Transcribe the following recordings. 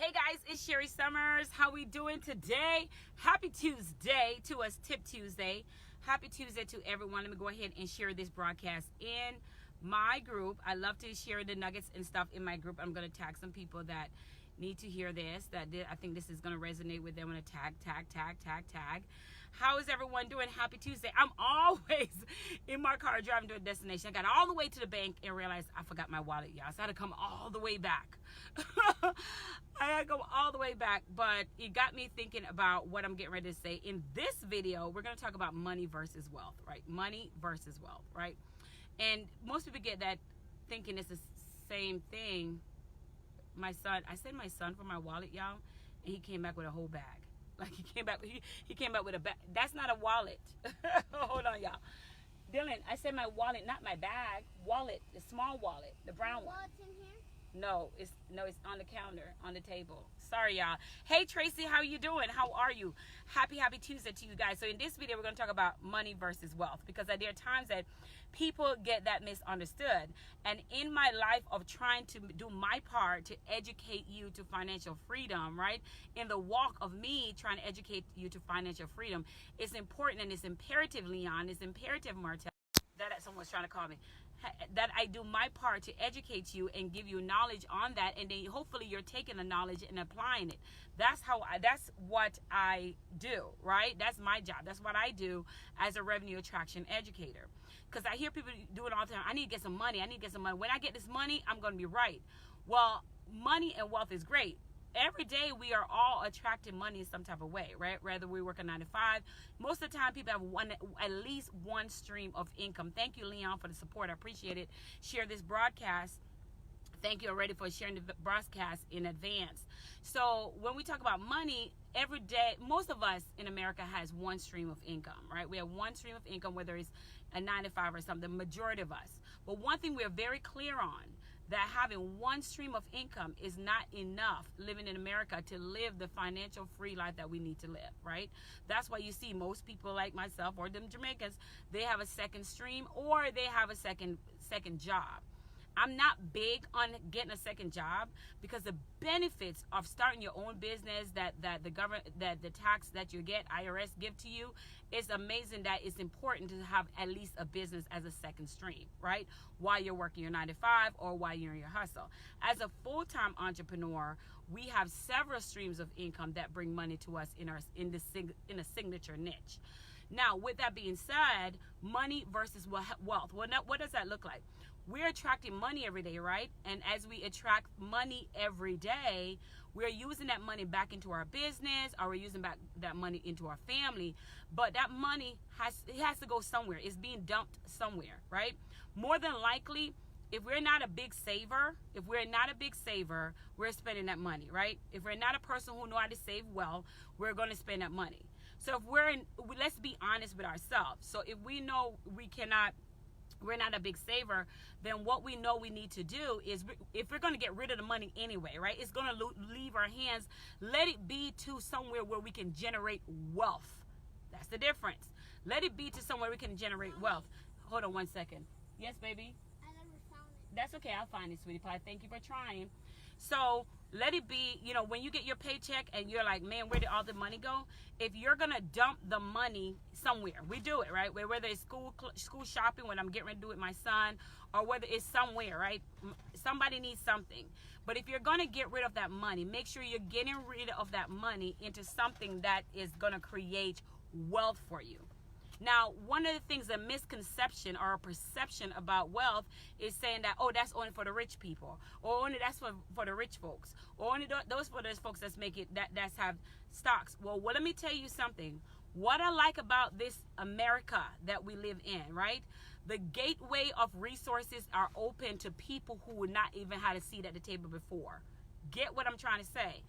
Hey guys, it's Sherri Summers. How we doing today? Happy Tuesday to us, Tip Tuesday. Happy Tuesday to everyone. Let me go ahead and share this broadcast in my group. I love to share the nuggets and stuff in my group. I'm going to tag some people that need to hear this, I think this is going to resonate with them. I'm going to tag. How is everyone doing? Happy Tuesday. I'm always in my car driving to a destination. I got all the way to the bank and realized I forgot my wallet, y'all. So I had to come all the way back. I had to go all the way back, but it got me thinking about what I'm getting ready to say. In this video, we're going to talk about money versus wealth, right? Money versus wealth, right? And most people get that thinking it's the same thing. My son, I sent my son for my wallet, y'all, and he came back with a whole bag. Like he came back with a bag. That's not a wallet. Hold on, y'all. Dylan, I said my wallet, not my bag. Wallet, the small wallet, the brown one. Wallet's in here? No, it's on the counter, on the table. Sorry, y'all. Hey, Tracy, how you doing? How are you? Happy Tuesday to you guys. So in this video, we're going to talk about money versus wealth, because there are times that people get that misunderstood. And in my life of trying to do my part to educate you to financial freedom, right? In the walk of me trying to educate you to financial freedom, it's important and it's imperative, Leon, it's imperative, Martel. That someone's trying to call me, that I do my part to educate you and give you knowledge on that, and then hopefully you're taking the knowledge and applying it. That's what I do, right? That's my job. That's what I do as a revenue attraction educator, because I hear people do it all the time. I need to get some money. When I get this money, I'm going to be right. Well, money and wealth is great. Every day we are all attracting money in some type of way, right? Whether we work a 9 to 5, most of the time people have at least one stream of income. Thank you, Leon, for the support. I appreciate it. Share this broadcast. Thank you already for sharing the broadcast in advance. So when we talk about money, every day, most of us in America has one stream of income, right? We have one stream of income, whether it's a 9 to 5 or something, the majority of us. But one thing we're very clear on, that having one stream of income is not enough living in America to live the financial free life that we need to live, right? That's why you see most people like myself or them Jamaicans, they have a second stream or they have a second job. I'm not big on getting a second job, because the benefits of starting your own business that the government, that the tax that you get, IRS give to you, it's amazing that it's important to have at least a business as a second stream, right? While you're working your 9 to 5 or while you're in your hustle. As a full-time entrepreneur, we have several streams of income that bring money to us in a signature niche. Now, with that being said, money versus wealth. Well, now, what does that look like? We're attracting money every day, right? And as we attract money every day, we're using that money back into our business, or we're using back that money into our family. But that money has to go somewhere. It's being dumped somewhere, right? More than likely, if we're not a big saver, we're spending that money, right? If we're not a person who know how to save well, we're going to spend that money. So let's be honest with ourselves. So if we know we're not a big saver, then what we know we need to do is, if we're going to get rid of the money anyway, right, it's going to leave our hands, let it be to somewhere where we can generate wealth. That's the difference. Let it be to somewhere we can generate wealth. Hold on one second. Yes, baby? I never found it. That's okay. I'll find it, sweetie pie. Thank you for trying. So let it be, when you get your paycheck and you're like, man, where did all the money go? If you're going to dump the money somewhere, we do it, right? Whether it's school shopping, when I'm getting ready to do it with my son, or whether it's somewhere, right? Somebody needs something. But if you're going to get rid of that money, make sure you're getting rid of that money into something that is going to create wealth for you. Now, one of the things, a misconception or a perception about wealth is saying that, oh, that's only for the rich people, or only that's for the rich folks, or only those for those folks that's have stocks. Well, let me tell you something. What I like about this America that we live in, right? The gateway of resources are open to people who would not even had a seat at the table before. Get what I'm trying to say?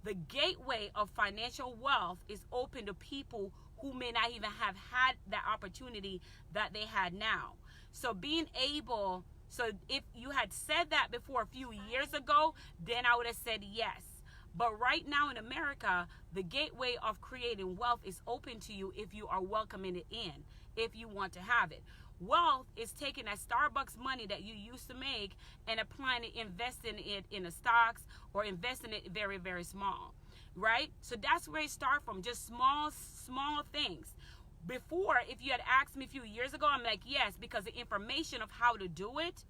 The gateway of financial wealth is open to people who may not even have had that opportunity that they had now. So if you had said that before a few years ago, then I would have said yes. But right now in America, the gateway of creating wealth is open to you if you are welcoming it in, if you want to have it. Wealth is taking that Starbucks money that you used to make and applying it, investing it in the stocks or investing it very, very small, right? So that's where it starts from, just small things. Before, if you had asked me a few years ago, I'm like, yes, because the information of how to do it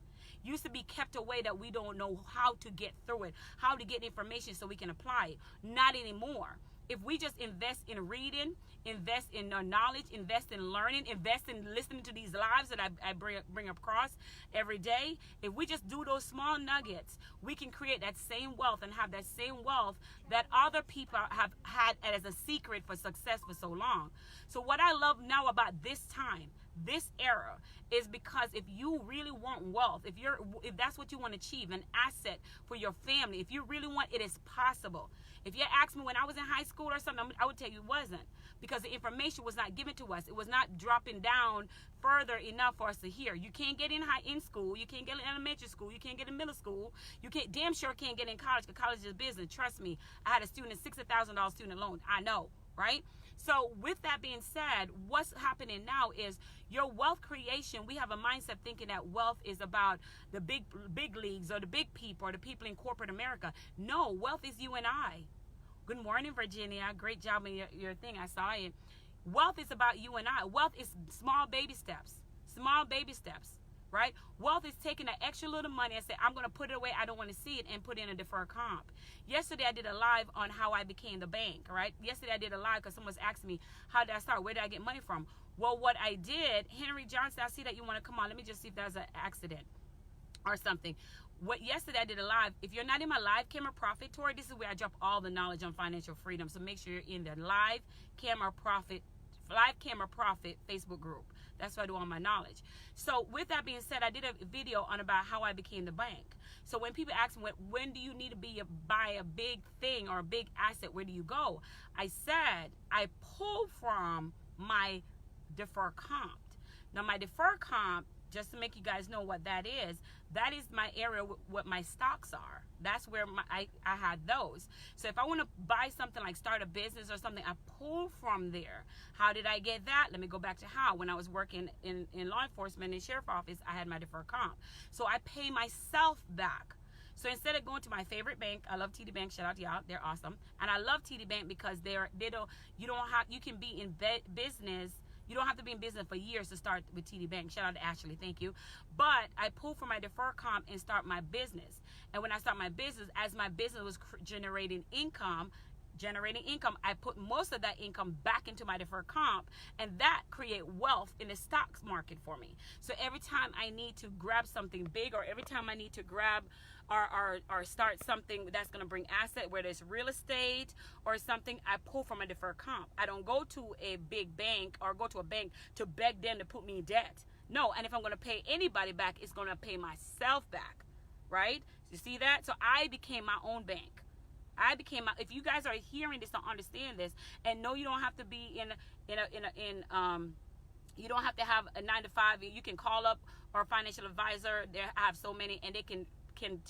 used to be kept away, that we don't know how to get through it, how to get information so we can apply it. Not anymore. If we just invest in reading, invest in knowledge, invest in learning, invest in listening to these lives that I bring across every day, if we just do those small nuggets, we can create that same wealth and have that same wealth that other people have had as a secret for success for so long. So what I love now about this time, this era, is because if you really want wealth, if that's what you want to achieve, an asset for your family, if you really want, it is possible. If you asked me when I was in high school or something, I would tell you it wasn't, because the information was not given to us. It was not dropping down further enough for us to hear. You can't get in school, you can't get in elementary school, you can't get in middle school, you damn sure can't get in college, because college is business. Trust me, I had a student, $60,000 student loan. I know, right? So with that being said, what's happening now is your wealth creation. We have a mindset thinking that wealth is about the big leagues or the big people or the people in corporate America. No, wealth is you and I. Good morning, Virginia. Great job on your thing. I saw it. Wealth is about you and I. Wealth is small baby steps. Small baby steps, right? Wealth is taking that extra little money and say, I'm going to put it away. I don't want to see it, and put in a deferred comp. Yesterday, I did a live on how I became the bank, right? Yesterday, I did a live because someone's asking me, how did I start? Where did I get money from? Well, what I did, Henry Johnson, I see that you want to come on. Let me just see if there's an accident or something. Yesterday I did a live. If you're not in my live camera profit tour, this is where I drop all the knowledge on financial freedom. So make sure you're in the live camera profit Facebook group. That's where I do all my knowledge. So with that being said, I did a video on about how I became the bank. So when people ask me, when do you need to buy a big thing or a big asset, where do you go? I said I pull from my deferred comp. Now my deferred comp, just to make you guys know what that is my area, what my stocks are. That's where I had those. So if I want to buy something like start a business or something, I pull from there. How did I get that? Let me go back to how. When I was working in law enforcement in sheriff office, I had my deferred comp. So I pay myself back. So instead of going to my favorite bank, I love TD Bank. Shout out to y'all, they're awesome. And I love TD Bank because you can be in business. You don't have to be in business for years to start with TD Bank. Shout out to Ashley, thank you. But I pull from my deferred comp and start my business. And when I start my business, as my business was generating income, I put most of that income back into my deferred comp, and that create wealth in the stocks market for me. So every time I need to grab something big, or every time I need to grab or start something that's going to bring asset, whether it's real estate or something, I pull from a deferred comp. I don't go to a big bank or go to a bank to beg them to put me in debt. No, and if I'm going to pay anybody back, it's going to pay myself back, right? You see that? So I became my own bank. If you guys are hearing this, don't understand this, and no, you don't have to be you don't have to have a 9-to-5. You can call up our financial advisor. I have so many, and they can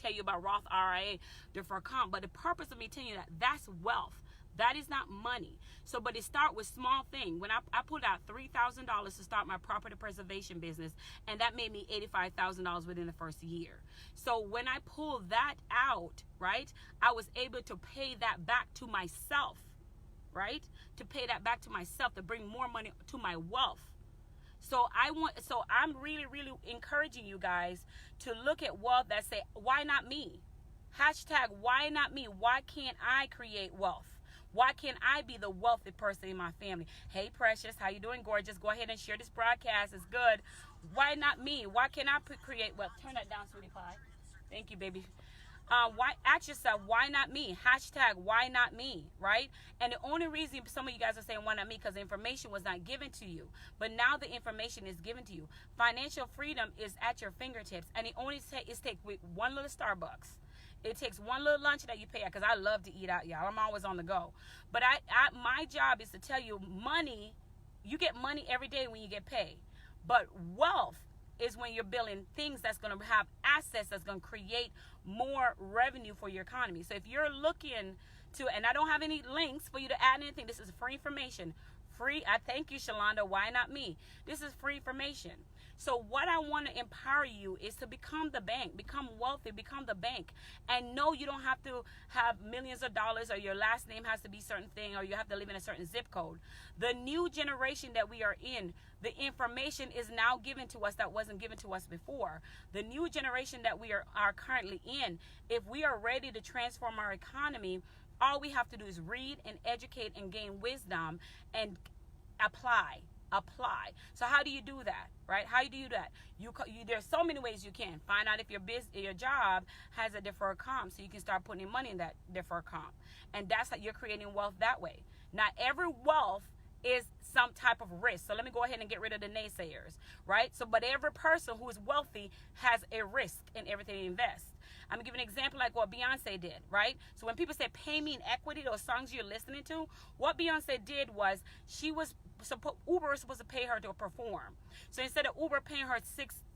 tell you about Roth IRA, deferred comp. But the purpose of me telling you that's wealth. That is not money. So, but it start with small thing. When I pulled out $3,000 to start my property preservation business, and that made me $85,000 within the first year. So when I pulled that out, right, I was able to pay that back to myself, right? To pay that back to myself, to bring more money to my wealth. So I'm really, really encouraging you guys to look at wealth that say, why not me? Hashtag, why not me? Why can't I create wealth? Why can't I be the wealthy person in my family? Hey, Precious, how you doing, gorgeous? Go ahead and share this broadcast. It's good. Why not me? Why can't I create wealth? Turn that down, sweetie pie. Thank you, baby. Ask yourself, why not me? Hashtag, why not me, right? And the only reason some of you guys are saying why not me, because the information was not given to you. But now the information is given to you. Financial freedom is at your fingertips, and it only takes one little Starbucks. It takes one little lunch that you pay out, because I love to eat out, y'all. I'm always on the go. But my job is to tell you, money, you get money every day when you get paid. But wealth is when you're building things that's going to have assets that's going to create more revenue for your economy. So if you're looking to, and I don't have any links for you to add anything, this is free information. Free. I thank you, Shalonda. Why not me? This is free information. So what I want to empower you is to become the bank, become wealthy, become the bank. And no, you don't have to have millions of dollars, or your last name has to be a certain thing, or you have to live in a certain zip code. The new generation that we are in, the information is now given to us that wasn't given to us before. The new generation that we are currently in, if we are ready to transform our economy, all we have to do is read and educate and gain wisdom and apply. So how do you do that, right? How do you do that? There's so many ways you can find out if your job has a deferred comp, so you can start putting money in that deferred comp, and that's how you're creating wealth that way. Not every wealth is some type of risk. So let me go ahead and get rid of the naysayers, right? So, but every person who is wealthy has a risk in everything they invest. I'm gonna give an example like what Beyonce did, right? So when people say pay me in equity, those songs you're listening to, what Beyonce did was Uber was supposed to pay her to perform. So instead of Uber paying her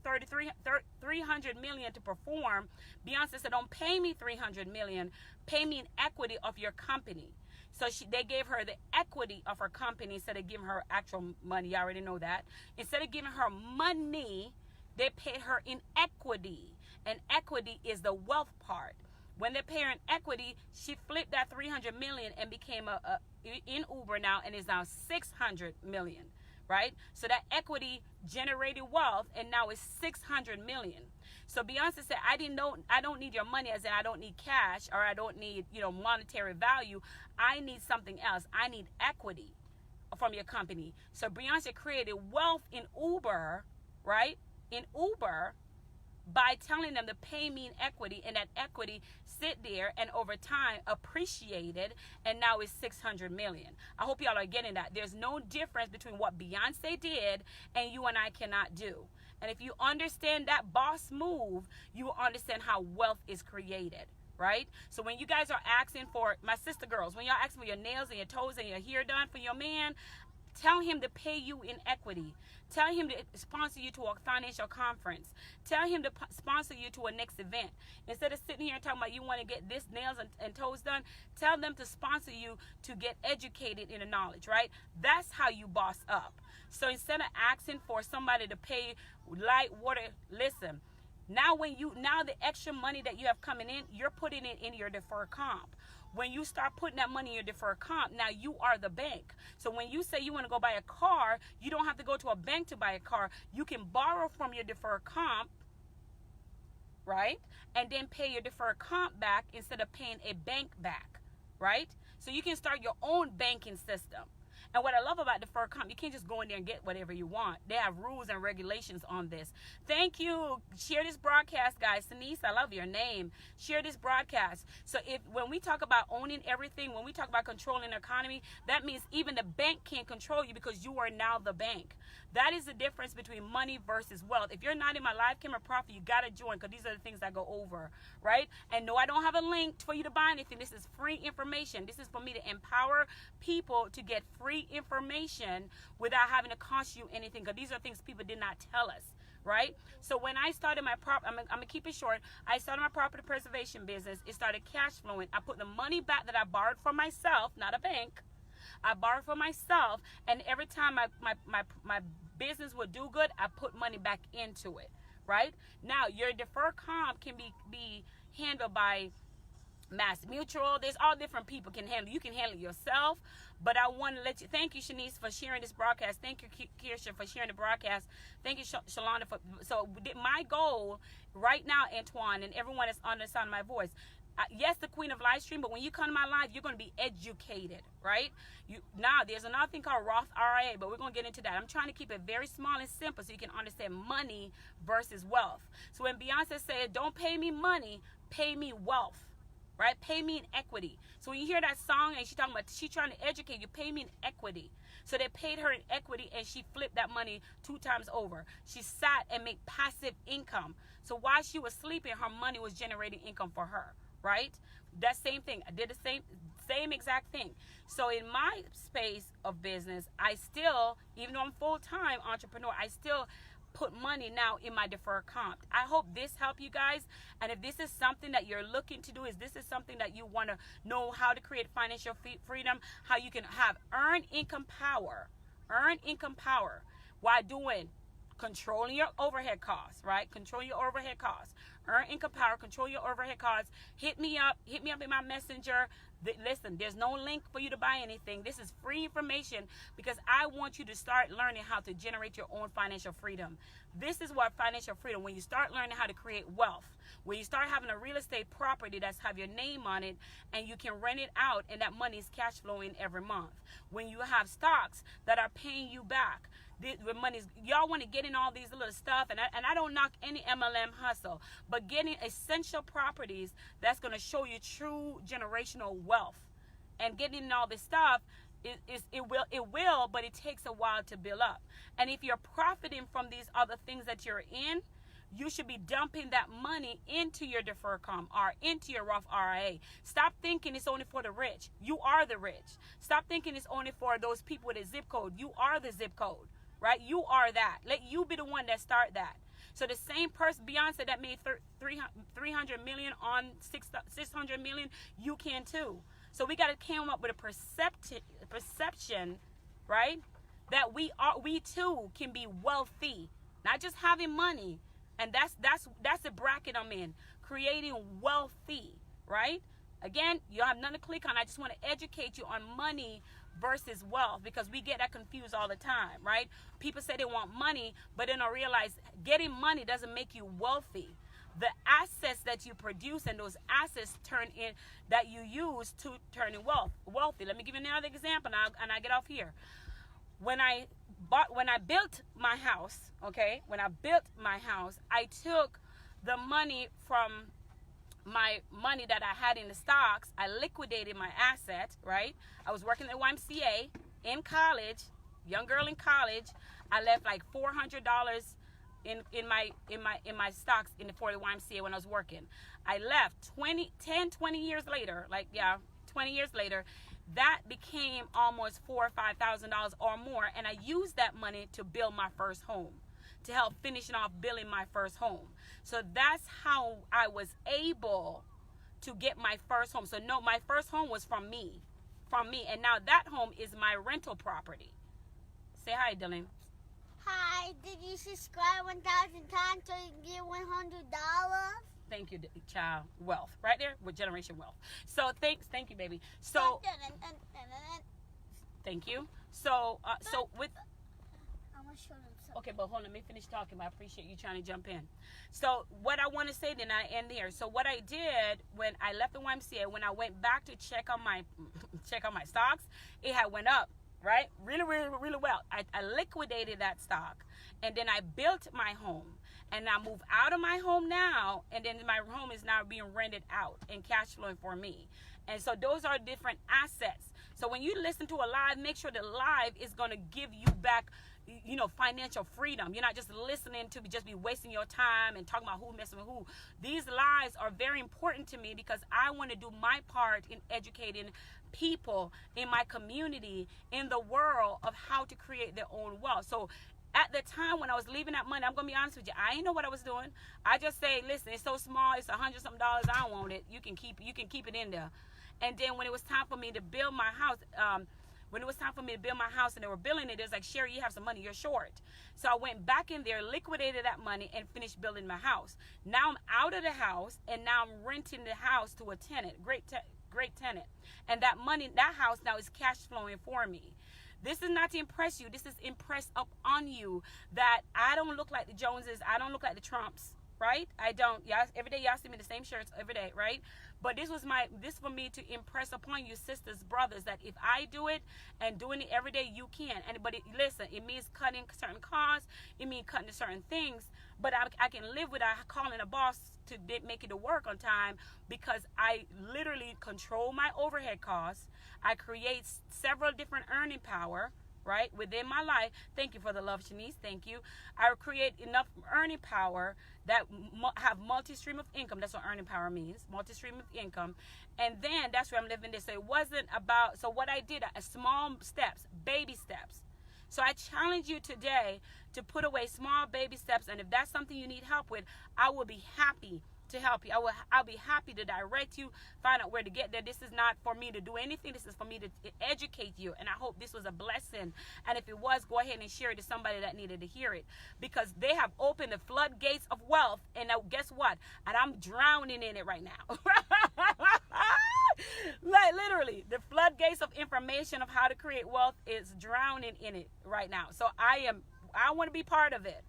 $300 million to perform, Beyonce said, don't pay me $300 million, pay me in equity of your company. So they gave her the equity of her company instead of giving her actual money. You already know that. Instead of giving her money, they paid her in equity. And equity is the wealth part. When they pay her in equity, she flipped that $300 million and became in Uber now, and is now $600 million, right? So that equity generated wealth, and now it's $600 million. So Beyonce said, I don't need your money, as in I don't need cash, or I don't need, monetary value. I need something else. I need equity from your company. So Beyonce created wealth in Uber, right? In Uber, by telling them to pay me in equity, and that equity sit there and over time appreciated, and now it's $600 million. I hope y'all are getting that. There's no difference between what Beyonce did and you and I cannot do. And if you understand that boss move, you will understand how wealth is created, right? So when you guys are asking for, my sister girls, when y'all asking for your nails and your toes and your hair done for your man, tell him to pay you in equity. Tell him to sponsor you to a financial conference. Tell him to sponsor you to a next event. Instead of sitting here and talking about you want to get this nails and toes done, tell them to sponsor you to get educated in the knowledge, right? That's how you boss up. So instead of asking for somebody to pay light, water, listen, now the extra money that you have coming in, you're putting it in your deferred comp. When you start putting that money in your deferred comp, now you are the bank. So when you say you want to go buy a car, you don't have to go to a bank to buy a car. You can borrow from your deferred comp, right? And then pay your deferred comp back instead of paying a bank back, right? So you can start your own banking system. And what I love about deferred comp, you can't just go in there and get whatever you want. They have rules and regulations on this. Thank you. Share this broadcast, guys. Denise, I love your name. Share this broadcast. So when we talk about owning everything, when we talk about controlling the economy, that means even the bank can't control you, because you are now the bank. That is the difference between money versus wealth. If you're not in my live camera profit, you got to join, because these are the things I go over, right? And no, I don't have a link for you to buy anything. This is free information. This is for me to empower people to get free information without having to cost you anything, because these are things people did not tell us, right? So when I started my I'm gonna keep it short. I started my property preservation business. It started cash flowing. I put the money back that I borrowed from myself, not a bank. I borrowed for myself, and every time my business would do good, I put money back into it, right? Now, your deferred comp can be handled by Mass Mutual. There's all different people can handle. You can handle it yourself, but I want to let you. Thank you, Shanice, for sharing this broadcast. Thank you, Kirsha, for sharing the broadcast. Thank you, Shalonda. So my goal right now, Antoine, and everyone that's on the sound of my voice. Yes, the queen of live stream, but when you come to my live, you're going to be educated, right? Now, there's another thing called Roth IRA, but we're going to get into that. I'm trying to keep it very small and simple so you can understand money versus wealth. So when Beyonce said, don't pay me money, pay me wealth, right? Pay me in equity. So when you hear that song and she's talking about, she's trying to educate you, pay me in equity. So they paid her in equity, and she flipped that money 2 times over. She sat and made passive income. So while she was sleeping, her money was generating income for her. Right? That same thing. I did the same exact thing. So in my space of business, I still, even though I'm full-time entrepreneur, I still put money now in my deferred comp. I hope this helped you guys. And if this is something that you're looking to do, this is something that you want to know how to create financial freedom, how you can have earned income power while doing controlling your overhead costs, right? Control your overhead costs. Earn income power, control your overhead costs. Hit me up in my messenger. Listen, there's no link for you to buy anything. This is free information because I want you to start learning how to generate your own financial freedom. This is what financial freedom, when you start learning how to create wealth, when you start having a real estate property that's have your name on it and you can rent it out and that money is cash flowing every month. When you have stocks that are paying you back, the money's, y'all want to get in all these little stuff, and I don't knock any MLM hustle, but getting essential properties that's going to show you true generational wealth, and getting in all this stuff it will, but it takes a while to build up. And if you're profiting from these other things that you're in, you should be dumping that money into your deferred comp or into your Roth IRA. Stop thinking it's only for the rich. You are the rich. Stop thinking it's only for those people with a zip code. You are the zip code. Right? You are that. Let you be the one that start that. So the same person, Beyonce, that made 300 million on 600 million, you can too. So we got to come up with a perception, right? That we too can be wealthy, not just having money. And that's the bracket I'm in. Creating wealthy, right? Again, you have nothing to click on. I just want to educate you on money versus wealth, because we get that confused all the time, right? People say they want money, but then I realize getting money doesn't make you wealthy. The assets that you produce and those assets that you use to turn in wealthy. Let me give you another example, and I get off here. When I built my house, okay, I took the money from my money that I had in the stocks. I liquidated my asset, right? I was working at YMCA in college, young girl in college. I left like $400 in my stocks for the YMCA when I was working. I left 20 years later, 20 years later, that became almost $4,000 or $5,000 or more, and I used that money to build my first home, to help finishing off building my first home. So that's how I was able to get my first home. So no, my first home was from me. And now that home is my rental property. Say hi, Dylan. Hi, did you subscribe 1,000 times so you can get $100? Thank you, child. Wealth, right there with generation wealth. So thank you, baby. So thank you. So with. I'm gonna show them something. Okay, but hold on, let me finish talking. I appreciate you trying to jump in. So what I want to say, then I end here. So what I did when I left the YMCA, when I went back to check on my stocks, it had went up, right? Really, really, really well. I liquidated that stock, and then I built my home, and I moved out of my home now, and then my home is now being rented out and cash flowing for me. And so those are different assets. So when you listen to a live, make sure the live is going to give you back, financial freedom. You're not just listening to just be wasting your time and talking about who messing with who. These lives are very important to me because I want to do my part in educating people in my community, in the world, of how to create their own wealth. So at the time when I was leaving that money, I'm going to be honest with you, I didn't know what I was doing. I just say, listen, it's so small, it's $100-something, I don't want it. You can keep it in there. And then when it was time for me to build my house, and they were building it was like, Sherri, you have some money, you're short. So I went back in there, liquidated that money, and finished building my house. Now I'm out of the house, and now I'm renting the house to a tenant, great tenant. And that money, that house now is cash flowing for me. This is not to impress you. This is impress up on you that I don't look like the Joneses. I don't look like the Trumps, right? I don't. Y'all, every day y'all see me in the same shirts every day, right? But this for me to impress upon you, sisters, brothers, that if I do it and doing it every day, you can. Listen, it means cutting certain costs. It means cutting certain things. But I can live without calling a boss to make it to work on time, because I literally control my overhead costs. I create several different earning power, right, within my life. Thank you for the love, Shanice. Thank you. I create enough earning power that have multi-stream of income. That's what earning power means, multi-stream of income. And then that's where I'm living this. So it wasn't about, so what I did, small steps, baby steps. So I challenge you today to put away small baby steps. And if that's something you need help with, I will be happy to help you. I'll be happy to direct you, find out where to get there. This is not for me to do anything. This is for me to educate you. And I hope this was a blessing. And if it was, go ahead and share it to somebody that needed to hear it, because they have opened the floodgates of wealth. And now guess what? And I'm drowning in it right now. Like literally, the floodgates of information of how to create wealth is drowning in it right now. So I want to be part of it.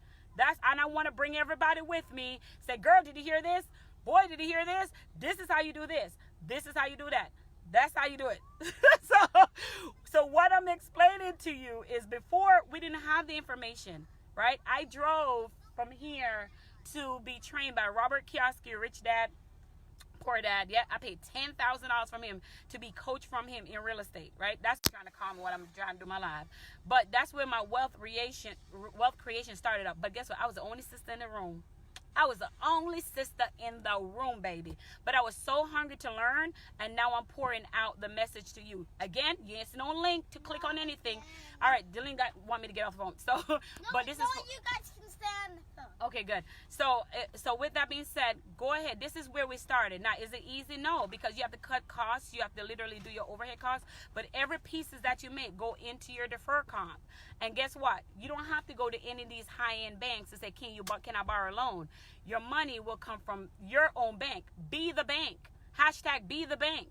And I want to bring everybody with me. Say, girl, did you hear this? Boy, did you hear this? This is how you do this. This is how you do that. That's how you do it. So what I'm explaining to you is, before we didn't have the information, right? I drove from here to be trained by Robert Kiyosaki, Rich Dad, Poor Dad. Yeah, I paid $10,000 from him to be coached from him in real estate, right? That's trying to calm what I'm trying to do in my life. But that's where my wealth creation started up. But guess what? I was the only sister in the room. I was the only sister in the room, baby. But I was so hungry to learn, and now I'm pouring out the message to you. Again, yes, no link to click on anything. All right, Dylan want me to get off the phone. So, No, but this is you guys can stay on the phone. okay, good. So with that being said, go ahead. This is where we started. Now, is it easy? No, because you have to cut costs. You have to literally do your overhead costs. But every pieces that you make go into your defer comp. And guess what? You don't have to go to any of these high-end banks and say, can I borrow a loan? Your money will come from your own bank. Be the bank. Hashtag be the bank.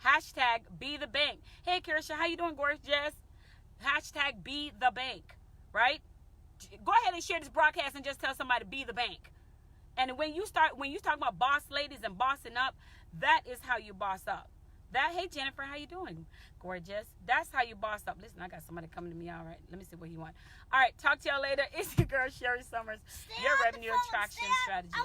Hashtag be the bank. Hey, Kirsha, how you doing, gorgeous? Hashtag be the bank, right? Go ahead and share this broadcast and just tell somebody, be the bank. And when you talk about boss ladies and bossing up, that is how you boss up. Hey, Jennifer, how you doing? Gorgeous. That's how you boss up. Listen, I got somebody coming to me. All right, let me see what you want. All right, talk to y'all later. It's your girl, Sherri Summers, your revenue attraction strategist.